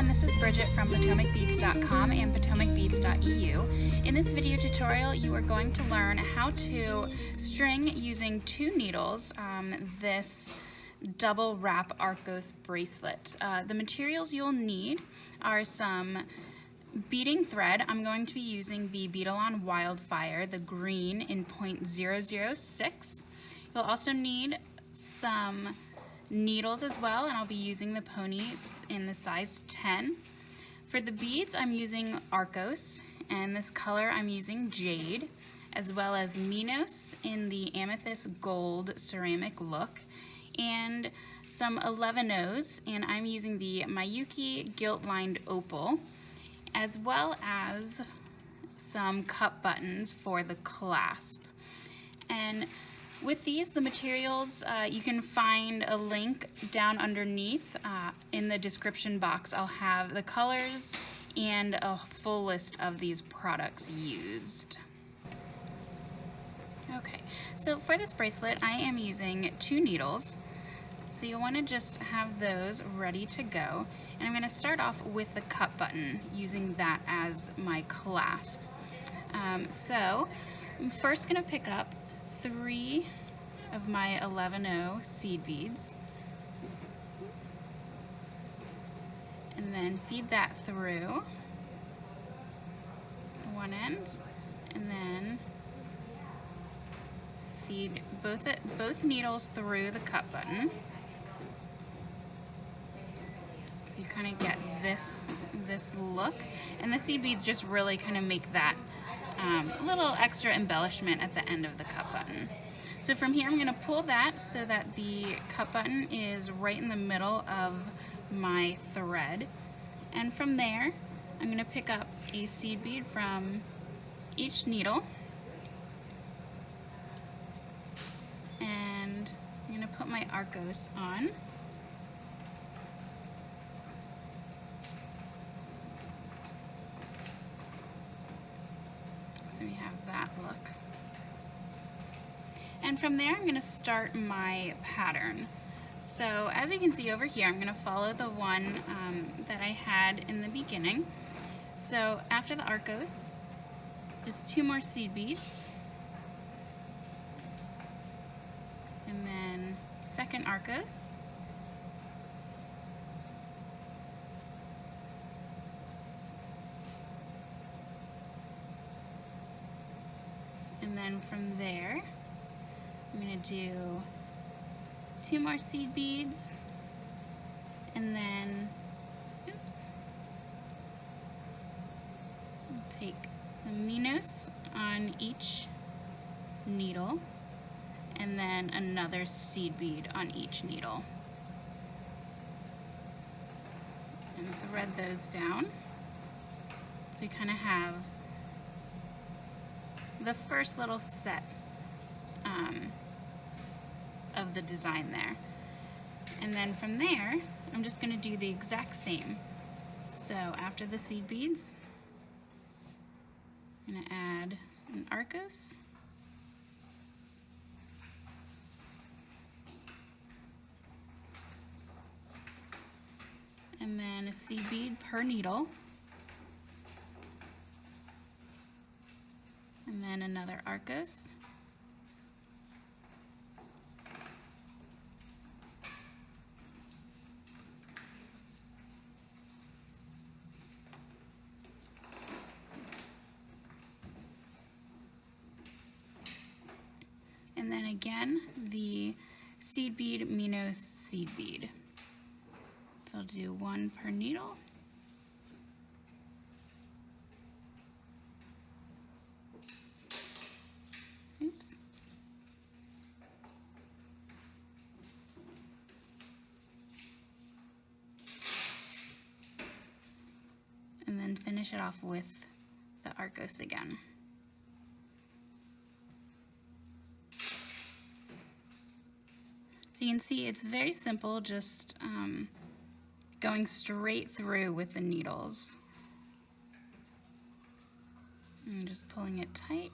everyone, this is Bridget from PotomacBeads.com and PotomacBeads.eu. In this video tutorial, you are going to learn how to string using 2 needles this double wrap Arcos bracelet. The materials you'll need are some beading thread. I'm going to be using the Beadalon Wildfire, the green in 0.006. You'll also need some needles as well, and I'll be using the ponies in the size 10. For the beads, I'm using Arcos, and this color I'm using Jade, as well as Minos in the amethyst gold ceramic look, and some 11-0s, and I'm using the Miyuki gilt-lined opal, as well as some cup buttons for the clasp. And with these, the materials, you can find a link down underneath in the description box. I'll have the colors and a full list of these products used. Okay, so for this bracelet, I am using 2 needles. So you'll want to just have those ready to go. And I'm going to start off with the cup button, using that as my clasp. So I'm first going to pick up 3 of my 11-0 seed beads, and then feed that through one end, and then feed both needles through the cup button. So you kind of get this look, and the seed beads just really kind of make that little extra embellishment at the end of the cup button. So from here I'm going to pull that so that the cup button is right in the middle of my thread, and from there I'm going to pick up a seed bead from each needle, and I'm going to put my Arcos on. So we have that look. And from there, I'm going to start my pattern. So as you can see over here, I'm going to follow the one that I had in the beginning. So after the Arcos, just 2 more seed beads, and then second Arcos, and then from there I'm going to do 2 more seed beads, and then, oops, I'll take some Minos on each needle, and then another seed bead on each needle, and thread those down. So you kind of have the first little set of the design there. And then from there, I'm just going to do the exact same. So after the seed beads, I'm going to add an Arcos, and then a seed bead per needle, and then another Arcos, and then again the seed bead, Minos seed bead. So I'll do 1 per needle. Oops. And then finish it off with the Arcos again. So you can see it's very simple, just going straight through with the needles. And just pulling it tight.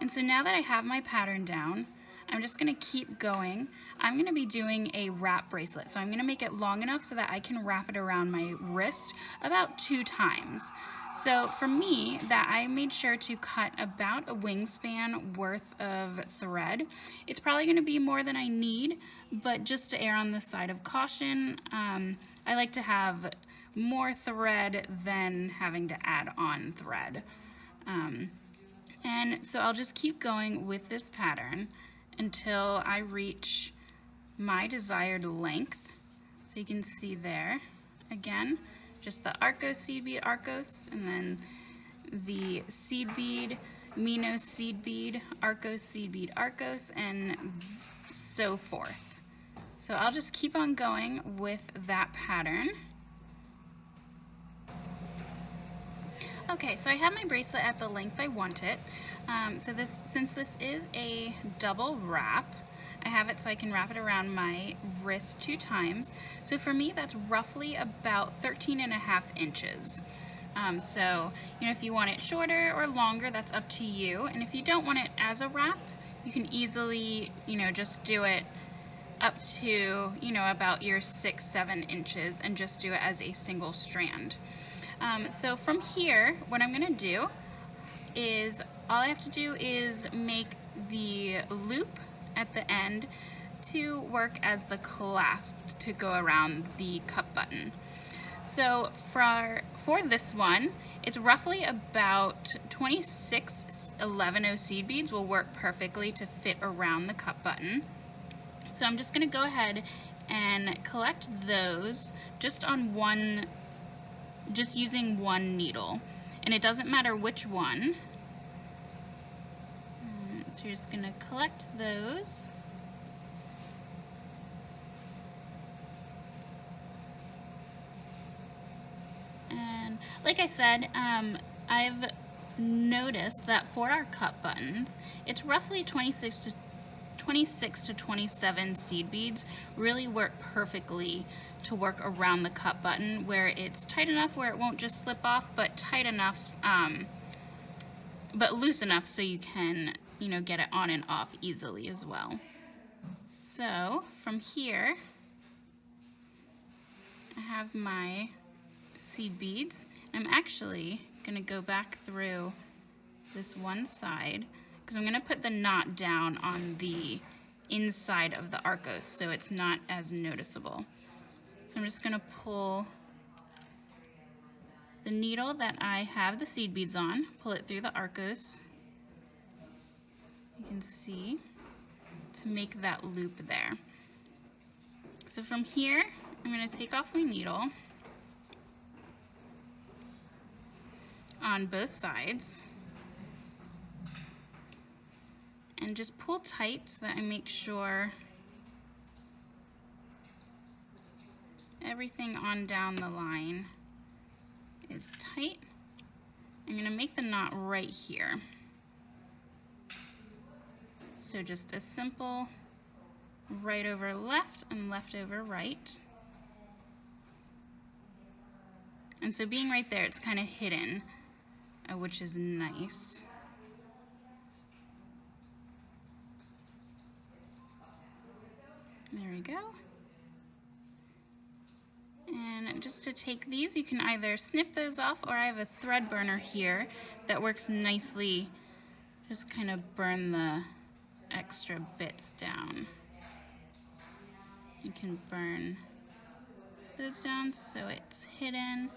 And so now that I have my pattern down, I'm just gonna keep going. I'm gonna be doing a wrap bracelet. So I'm gonna make it long enough so that I can wrap it around my wrist about 2 times. So for me, that I made sure to cut about a wingspan worth of thread. It's probably gonna be more than I need, but just to err on the side of caution, I like to have more thread than having to add on thread. And so I'll just keep going with this pattern until I reach my desired length. So you can see there, again, just the Arcos seed bead Arcos, and then the seed bead, Minos seed bead, Arcos seed bead Arcos, and so forth. So I'll just keep on going with that pattern. Okay, so I have my bracelet at the length I want it. Since this is a double wrap, I have it so I can wrap it around my wrist 2 times. So for me, that's roughly about 13.5 inches. So, you know, if you want it shorter or longer, that's up to you. And if you don't want it as a wrap, you can easily, you know, just do it up to, you know, about your 6-7 inches and just do it as a single strand. So from here, what I'm gonna do is, all I have to do is make the loop at the end to work as the clasp to go around the cup button. So for this one, it's roughly about 26 11/0 seed beads will work perfectly to fit around the cup button. So I'm just gonna go ahead and collect those just on one, just using one needle, and it doesn't matter which one. So you're just gonna collect those. And like I said, I've noticed that for our cup buttons, it's roughly 26 to 27 seed beads really work perfectly to work around the cup button, where it's tight enough where it won't just slip off, but tight enough, but loose enough so you can, you know, get it on and off easily as well. So from here, I have my seed beads. I'm actually gonna go back through this one side because I'm gonna put the knot down on the inside of the Arcos so it's not as noticeable. So I'm just gonna pull the needle that I have the seed beads on, pull it through the Arcos. You can see, to make that loop there. So from here, I'm gonna take off my needle on both sides and just pull tight so that I make sure everything on down the line is tight. I'm gonna make the knot right here. So just a simple right over left and left over right. And so being right there, it's kind of hidden, which is nice. There we go. And just to take these, you can either snip those off, or I have a thread burner here that works nicely. Just kind of burn the extra bits down. You can burn those down so it's hidden.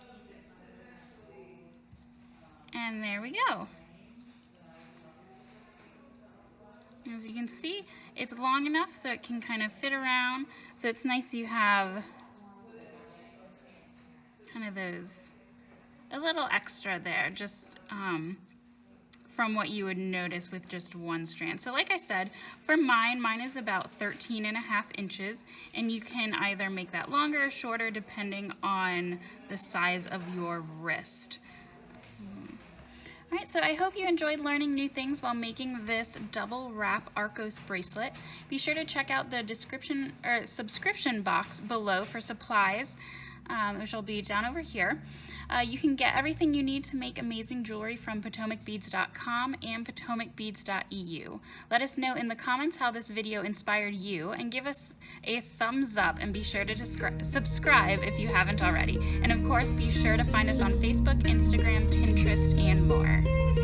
And there we go. As you can see, it's long enough so it can kind of fit around. So it's nice you have kind of those, a little extra there, just from what you would notice with just one strand. So like I said, for mine is about 13.5 inches, and you can either make that longer or shorter depending on the size of your wrist. Alright, so I hope you enjoyed learning new things while making this double wrap Arcos bracelet. Be sure to check out the description or subscription box below for supplies which will be down over here. You can get everything you need to make amazing jewelry from PotomacBeads.com and PotomacBeads.eu. Let us know in the comments how this video inspired you, and give us a thumbs up, and be sure to subscribe if you haven't already. And of course, be sure to find us on Facebook, Instagram, Pinterest, and more.